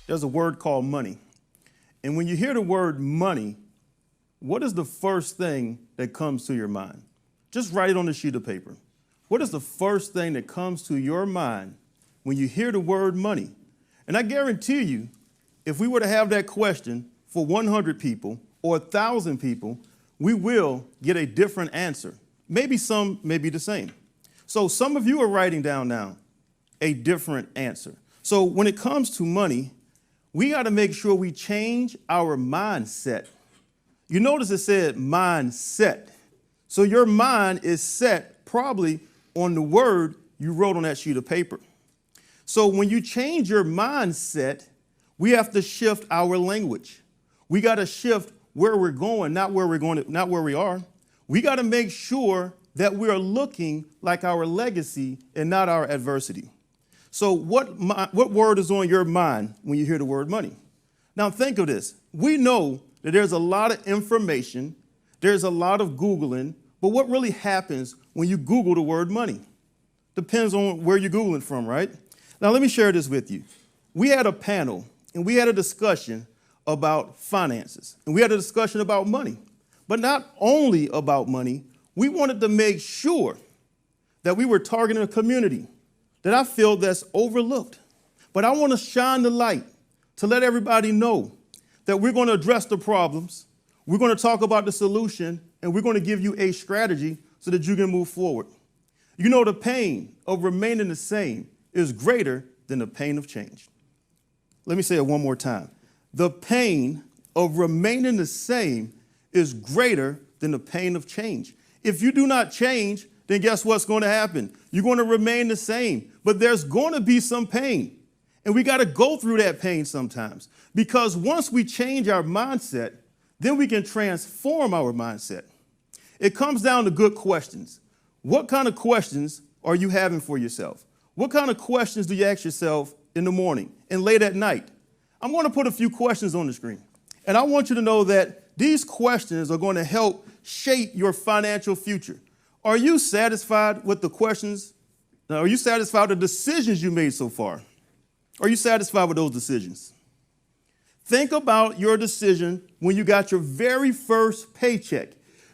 there's a word called money. And when you hear the word money, what is the first thing that comes to your mind? Just write it on a sheet of paper. What is the first thing that comes to your mind when you hear the word money? And I guarantee you, if we were to have that question for 100 people or 1,000 people, we will get a different answer. Maybe some may be the same. So some of you are writing down now a different answer. So when it comes to money, we got to make sure we change our mindset. You notice it said mindset. So your mind is set probably on the word you wrote on that sheet of paper. So when you change your mindset, we have to shift our language. We got to shift where we're going, not where we are. We got to make sure that we're looking like our legacy and not our adversity. So what word is on your mind when you hear the word money? Now think of this. We know that there's a lot of information, there's a lot of Googling, but what really happens when you Google the word money? Depends on where you're Googling from, right? Now let me share this with you. We had a panel and we had a discussion about finances and we had a discussion about money, but not only about money, we wanted to make sure that we were targeting a community that I feel that's overlooked. But I want to shine the light to let everybody know that we're going to address the problems, we're going to talk about the solution, and we're going to give you a strategy so that you can move forward. You know, the pain of remaining the same is greater than the pain of change. Let me say it one more time. The pain of remaining the same is greater than the pain of change. If you do not change, then guess what's going to happen? You're going to remain the same, but there's going to be some pain. And we got to go through that pain sometimes, because once we change our mindset, then we can transform our mindset. It comes down to good questions. What kind of questions are you having for yourself? What kind of questions do you ask yourself in the morning and late at night? I'm going to put a few questions on the screen, and I want you to know that these questions are going to help shape your financial future. Are you satisfied with the questions? Now, are you satisfied with the decisions you made so far? Are you satisfied with those decisions? Think about your decision when you got your very first paycheck.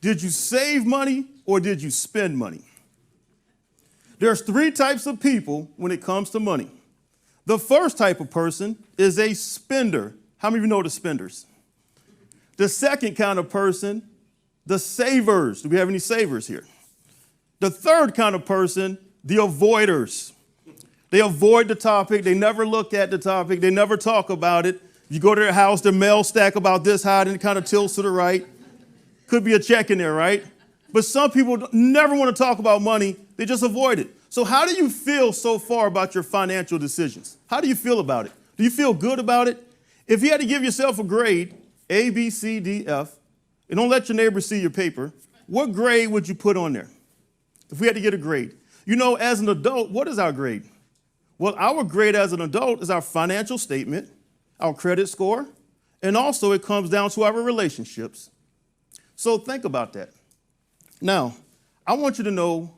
Did you save money or did you spend money? There's three types of people when it comes to money. The first type of person is a spender. How many of you know the spenders? The second kind of person, the savers. Do we have any savers here? The third kind of person, the avoiders. They avoid the topic. They never look at the topic. They never talk about it. You go to their house, their mail stack about this high and it kind of tilts to the right. Could be a check in there, right? But some people never want to talk about money. They just avoid it. So how do you feel so far about your financial decisions? How do you feel about it? Do you feel good about it? If you had to give yourself a grade, A, B, C, D, F, and don't let your neighbor see your paper, what grade would you put on there? If we had to get a grade. You know, as an adult, what is our grade? Well, our grade as an adult is our financial statement, our credit score, and also it comes down to our relationships. So think about that. Now, I want you to know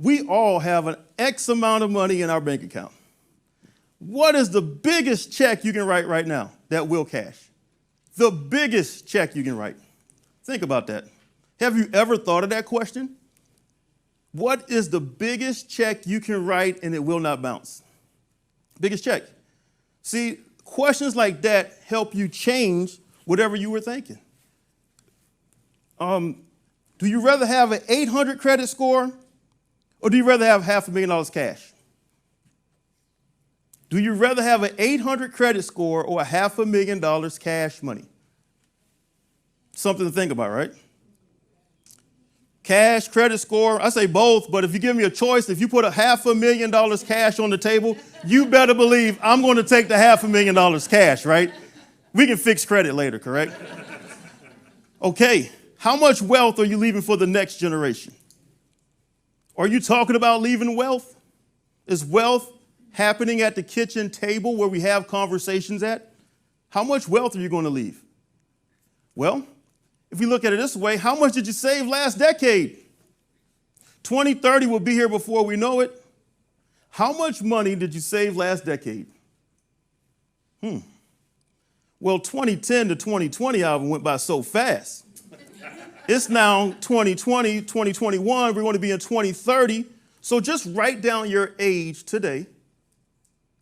we all have an X amount of money in our bank account. What is the biggest check you can write right now that will cash? The biggest check you can write. Think about that. Have you ever thought of that question? What is the biggest check you can write and it will not bounce? Biggest check. See, questions like that help you change whatever you were thinking. Do you rather have an 800 credit score or do you rather have $500,000 cash? Do you rather have an 800 credit score or a $500,000 cash money? Something to think about, right? Cash, credit score, I say both, but if you give me a choice, if you put a $500,000 cash on the table, you better believe I'm going to take the $500,000 cash, right? We can fix credit later, correct? Okay, how much wealth are you leaving for the next generation? Are you talking about leaving wealth? Is wealth happening at the kitchen table where we have conversations at? How much wealth are you going to leave? Well, if we look at it this way, how much did you save last decade? 2030 will be here before we know it. How much money did you save last decade? Well, 2010 to 2020, Alvin, went by so fast. It's now 2020, 2021. We're going to be in 2030. So just write down your age today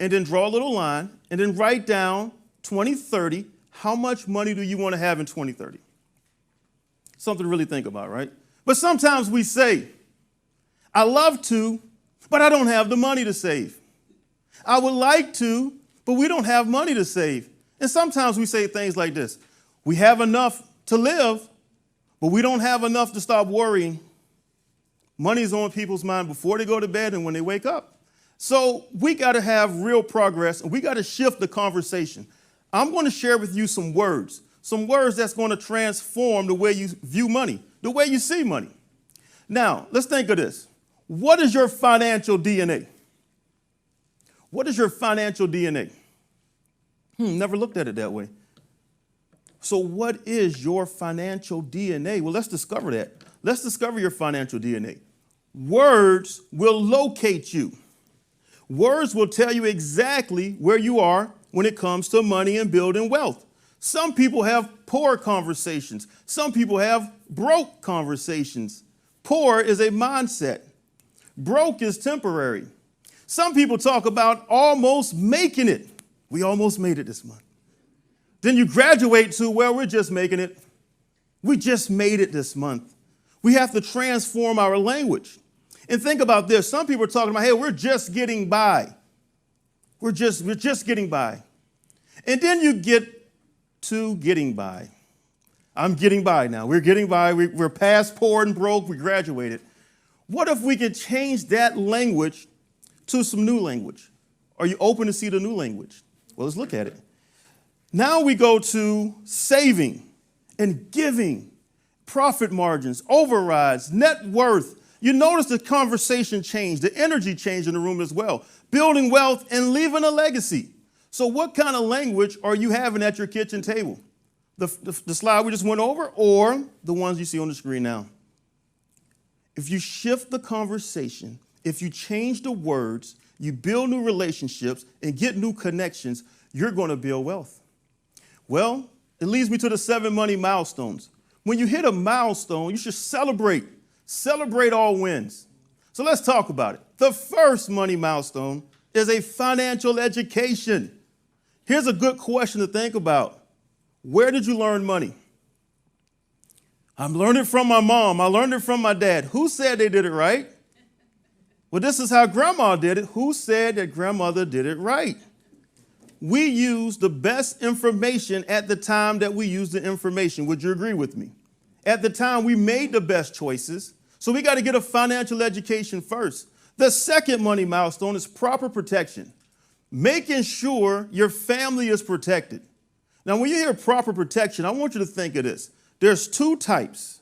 and then draw a little line and then write down 2030. How much money do you want to have in 2030? Something to really think about, right? But sometimes we say, I love to, but I don't have the money to save. I would like to, but we don't have money to save. And sometimes we say things like this. We have enough to live, but we don't have enough to stop worrying. Money's on people's mind before they go to bed and when they wake up. So we got to have real progress, and we got to shift the conversation. I'm going to share with you some words that's going to transform the way you view money, the way you see money. Now, let's think of this. What is your financial DNA? What is your financial DNA? Never looked at it that way. So what is your financial DNA? Well, let's discover that. Let's discover your financial DNA. Words will locate you. Words will tell you exactly where you are when it comes to money and building wealth. Some people have poor conversations. Some people have broke conversations. Poor is a mindset. Broke is temporary. Some people talk about almost making it. We almost made it this month. Then you graduate to, well, we're just making it. We just made it this month. We have to transform our language. And think about this. Some people are talking about, hey, we're just getting by. We're just getting by. And then you get to getting by. I'm getting by now. We're getting by. We're past poor and broke. We graduated. What if we could change that language to some new language? Are you open to see the new language? Well, let's look at it. Now we go to saving and giving, profit margins, overrides, net worth. You notice the conversation changed, the energy changed in the room as well. Building wealth and leaving a legacy. So what kind of language are you having at your kitchen table? The slide we just went over or the ones you see on the screen now? If you shift the conversation, if you change the words, you build new relationships and get new connections, you're going to build wealth. Well, it leads me to the 7 money milestones. When you hit a milestone, you should celebrate. Celebrate all wins. So let's talk about it. The first money milestone is a financial education. Here's a good question to think about. Where did you learn money? I learned it from my mom. I learned it from my dad. Who said they did it right? Well, this is how grandma did it. Who said that grandmother did it right? We use the best information at the time that we use the information. Would you agree with me? At the time, we made the best choices. So we got to get a financial education first. The second money milestone is proper protection. Making sure your family is protected. Now, when you hear proper protection, I want you to think of this. There's 2 types.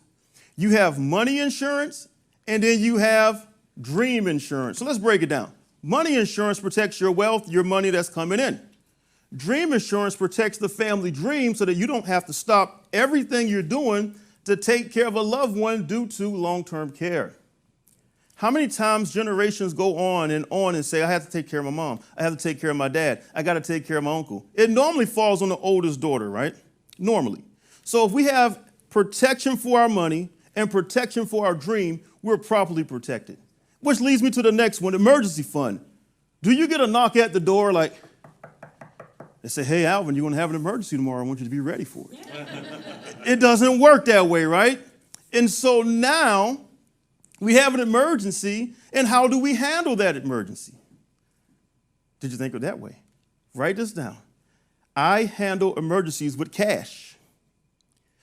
You have money insurance, and then you have dream insurance. So let's break it down. Money insurance protects your wealth, your money that's coming in. Dream insurance protects the family dream so that you don't have to stop everything you're doing to take care of a loved one due to long-term care. How many times generations go on and say, I have to take care of my mom. I have to take care of my dad. I got to take care of my uncle. It normally falls on the oldest daughter, right? Normally. So if we have protection for our money and protection for our dream, we're properly protected. Which leads me to the next one, emergency fund. Do you get a knock at the door like, they say, hey, Alvin, you're going to have an emergency tomorrow. I want you to be ready for it. It doesn't work that way, right? And so now we have an emergency, and how do we handle that emergency? Did you think of it that way? Write this down. I handle emergencies with cash.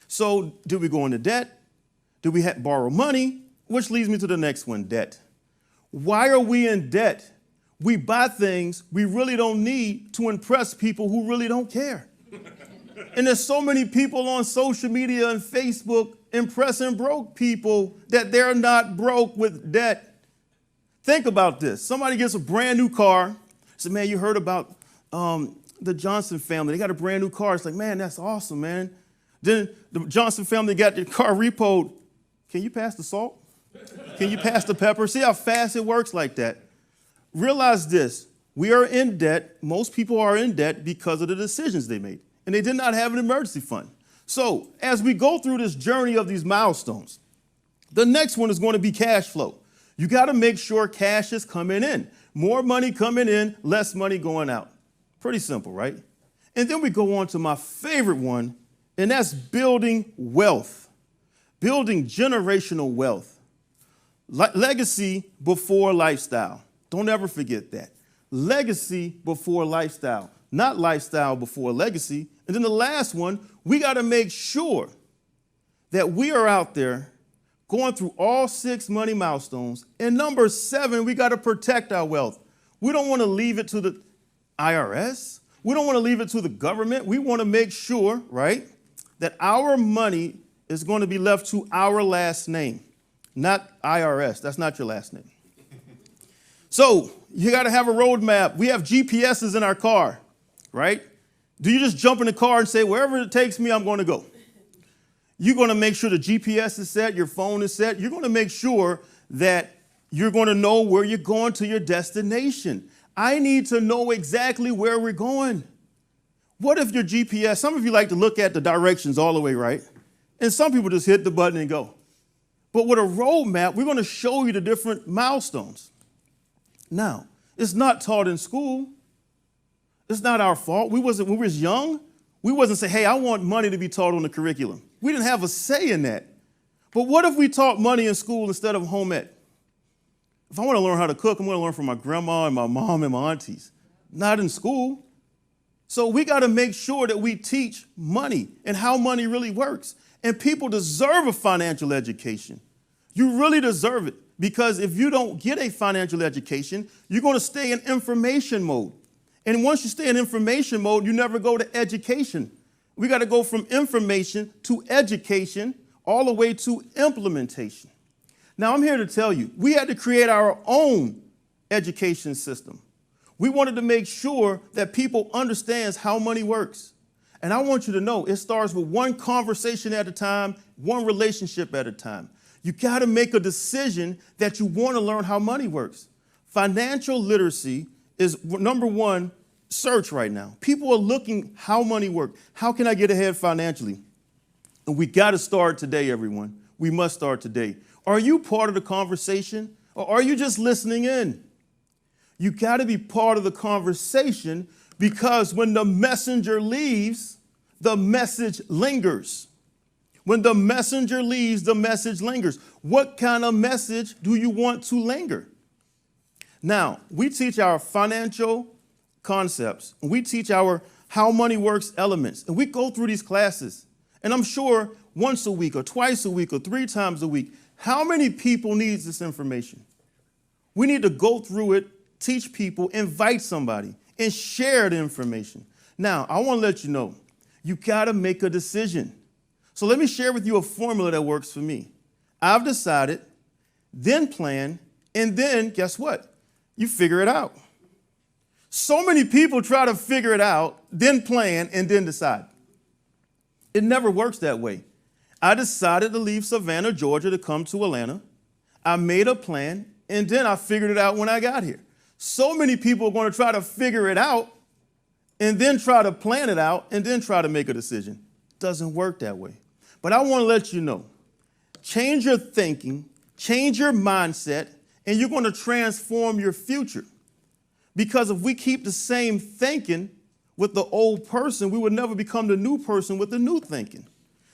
So do we go into debt? Do we borrow money? Which leads me to the next one, debt. Why are we in debt? We buy things we really don't need to impress people who really don't care. And there's so many people on social media and Facebook impressing broke people that they're not broke with debt. Think about this. Somebody gets a brand new car. Say, man, you heard about the Johnson family. They got a brand new car. It's like, man, that's awesome, man. Then the Johnson family got their car repoed. Can you pass the salt? Can you pass the pepper? See how fast it works like that? Realize this. We are in debt. Most people are in debt because of the decisions they made, and they did not have an emergency fund. So as we go through this journey of these milestones, the next one is going to be cash flow. You got to make sure cash is coming in. More money coming in, less money going out. Pretty simple, right? And then we go on to my favorite one, and that's building wealth, building generational wealth. Legacy before lifestyle. Don't ever forget that. Legacy before lifestyle, not lifestyle before legacy. And then the last one, we got to make sure that we are out there going through all 6 money milestones. And number 7, we got to protect our wealth. We don't want to leave it to the IRS. We don't want to leave it to the government. We want to make sure, right, that our money is going to be left to our last name, not IRS. That's not your last name. So you got to have a roadmap. We have GPSs in our car, right? Do you just jump in the car and say, wherever it takes me, I'm going to go? You're going to make sure the GPS is set, your phone is set. You're going to make sure that you're going to know where you're going to your destination. I need to know exactly where we're going. What if your GPS, some of you like to look at the directions all the way, right? And some people just hit the button and go. But with a roadmap, we're going to show you the different milestones. Now, it's not taught in school. It's not our fault. When we were young, we wasn't saying, hey, I want money to be taught on the curriculum. We didn't have a say in that. But what if we taught money in school instead of home ec? If I want to learn how to cook, I'm going to learn from my grandma and my mom and my aunties, not in school. So we got to make sure that we teach money and how money really works. And people deserve a financial education. You really deserve it, because if you don't get a financial education, you're going to stay in information mode. And once you stay in information mode, you never go to education. We got to go from information to education all the way to implementation. Now, I'm here to tell you, we had to create our own education system. We wanted to make sure that people understand how money works. And I want you to know, it starts with one conversation at a time, one relationship at a time. You got to make a decision that you want to learn how money works. Financial literacy is number one search right now. People are looking how money works. How can I get ahead financially? And we got to start today, everyone. We must start today. Are you part of the conversation, or are you just listening in? You got to be part of the conversation, because when the messenger leaves, the message lingers. When the messenger leaves, the message lingers. What kind of message do you want to linger? Now, we teach our financial concepts. We teach our how money works elements. And we go through these classes. And I'm sure once a week or twice a week or 3 times a week, how many people needs this information? We need to go through it, teach people, invite somebody, and share the information. Now, I want to let you know, you got to make a decision. So let me share with you a formula that works for me. I've decided, then plan, and then guess what? You figure it out. So many people try to figure it out, then plan, and then decide. It never works that way. I decided to leave Savannah, Georgia to come to Atlanta. I made a plan, and then I figured it out when I got here. So many people are going to try to figure it out, and then try to plan it out, and then try to make a decision. It doesn't work that way. But I want to let you know, change your thinking, change your mindset, and you're going to transform your future. Because if we keep the same thinking with the old person, we would never become the new person with the new thinking.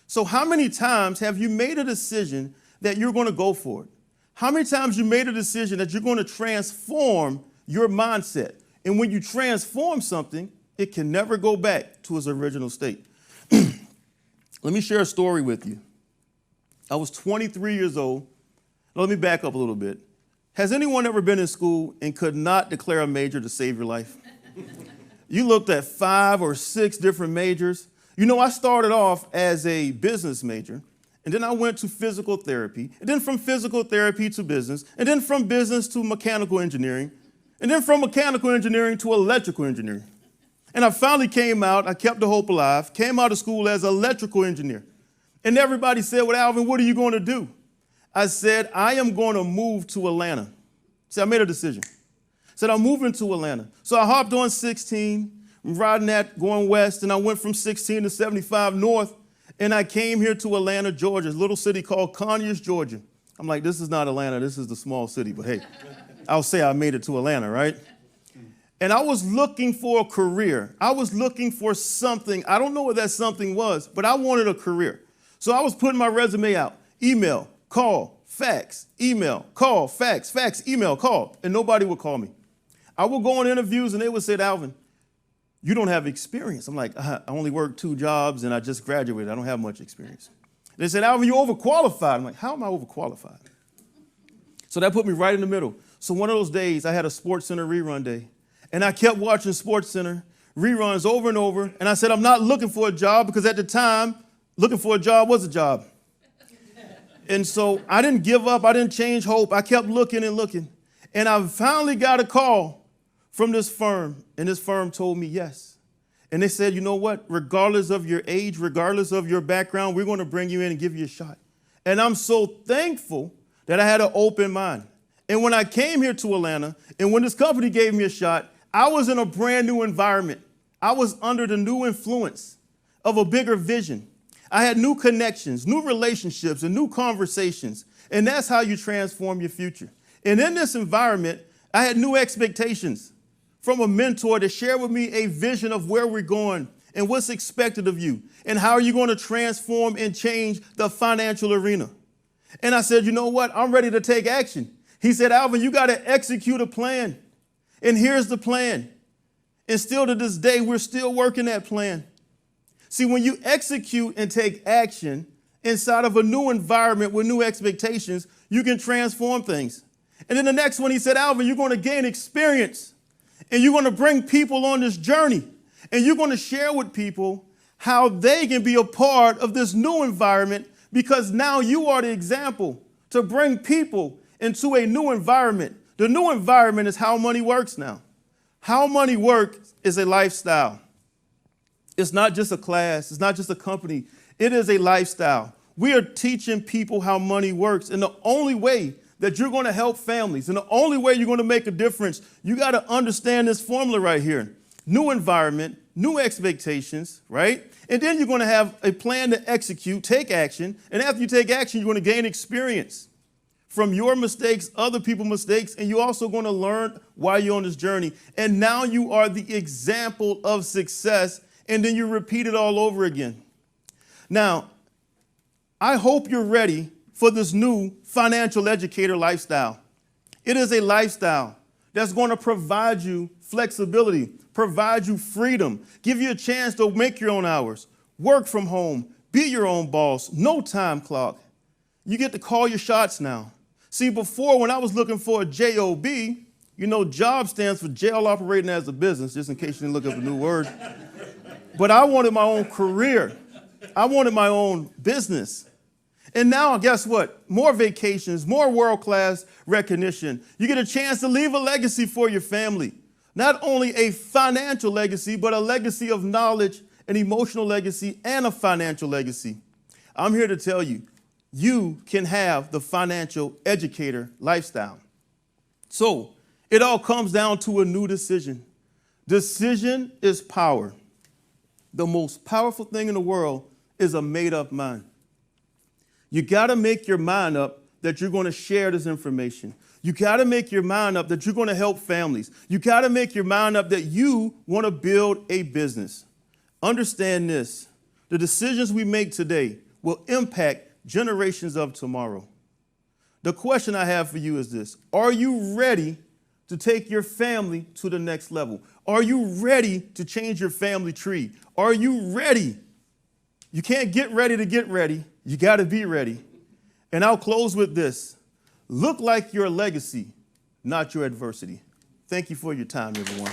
So how many times have you made a decision that you're going to go for it? How many times you made a decision that you're going to transform your mindset? And when you transform something, it can never go back to its original state. Let me share a story with you. I was 23 years old. Let me back up a little bit. Has anyone ever been in school and could not declare a major to save your life? You looked at 5 or 6 different majors. You know, I started off as a business major, and then I went to physical therapy, and then from physical therapy to business, and then from business to mechanical engineering, and then from mechanical engineering to electrical engineering. And I finally came out, I kept the hope alive, came out of school as an electrical engineer. And everybody said, well, Alvin, what are you going to do? I said, I am going to move to Atlanta. See, I made a decision. Said, I'm moving to Atlanta. So I hopped on 16, I'm riding that going west, and I went from 16 to 75 north, and I came here to Atlanta, Georgia, a little city called Conyers, Georgia. I'm like, this is not Atlanta, this is the small city, but hey, I'll say I made it to Atlanta, right? And I was looking for a career. I was looking for something. I don't know what that something was, but I wanted a career. So I was putting my resume out, email, call, fax, email, call, fax, email, call, and nobody would call me. I would go on interviews and they would say, Alvin, you don't have experience. I'm like, I only worked 2 jobs and I just graduated. I don't have much experience. They said, Alvin, you're overqualified. I'm like, how am I overqualified? So that put me right in the middle. So one of those days I had a SportsCenter rerun day and I kept watching SportsCenter reruns over and over. And I said, I'm not looking for a job because at the time, looking for a job was a job. And so I didn't give up. I didn't change hope. I kept looking and looking. And I finally got a call from this firm, and this firm told me yes. And they said, you know what? Regardless of your age, regardless of your background, we're going to bring you in and give you a shot. And I'm so thankful that I had an open mind. And when I came here to Atlanta, and when this company gave me a shot, I was in a brand new environment. I was under the new influence of a bigger vision. I had new connections, new relationships, and new conversations. And that's how you transform your future. And in this environment, I had new expectations from a mentor to share with me a vision of where we're going and what's expected of you and how are you going to transform and change the financial arena. And I said, you know what? I'm ready to take action. He said, Alvin, you got to execute a plan. And here's the plan. And still to this day, we're still working that plan. See, when you execute and take action inside of a new environment with new expectations, you can transform things. And then the next one, he said, Alvin, you're going to gain experience. And you're going to bring people on this journey. And you're going to share with people how they can be a part of this new environment because now you are the example to bring people into a new environment. The new environment is how money works now. How money works is a lifestyle. It's not just a class. It's not just a company. It is a lifestyle. We are teaching people how money works. And the only way that you're going to help families and the only way you're going to make a difference, you got to understand this formula right here. New environment, new expectations, right? And then you're going to have a plan to execute, take action. And after you take action, you're going to gain experience from your mistakes, other people's mistakes, and you're also going to learn while you're on this journey. And now you are the example of success, and then you repeat it all over again. Now, I hope you're ready for this new financial educator lifestyle. It is a lifestyle that's going to provide you flexibility, provide you freedom, give you a chance to make your own hours, work from home, be your own boss, no time clock. You get to call your shots now. See, before when I was looking for a job, you know, job stands for jail operating as a business, just in case you didn't look up a new word. But I wanted my own career. I wanted my own business. And now, guess what? More vacations, more world-class recognition. You get a chance to leave a legacy for your family. Not only a financial legacy, but a legacy of knowledge, an emotional legacy, and a financial legacy. I'm here to tell you, you can have the financial educator lifestyle. So it all comes down to a new decision. Decision is power. The most powerful thing in the world is a made-up mind. You got to make your mind up that you're going to share this information. You got to make your mind up that you're going to help families. You got to make your mind up that you want to build a business. Understand this. The decisions we make today will impact generations of tomorrow. The question I have for you is this. Are you ready to take your family to the next level? Are you ready to change your family tree? Are you ready? You can't get ready to get ready. You got to be ready. And I'll close with this. Look like your legacy, not your adversity. Thank you for your time, everyone.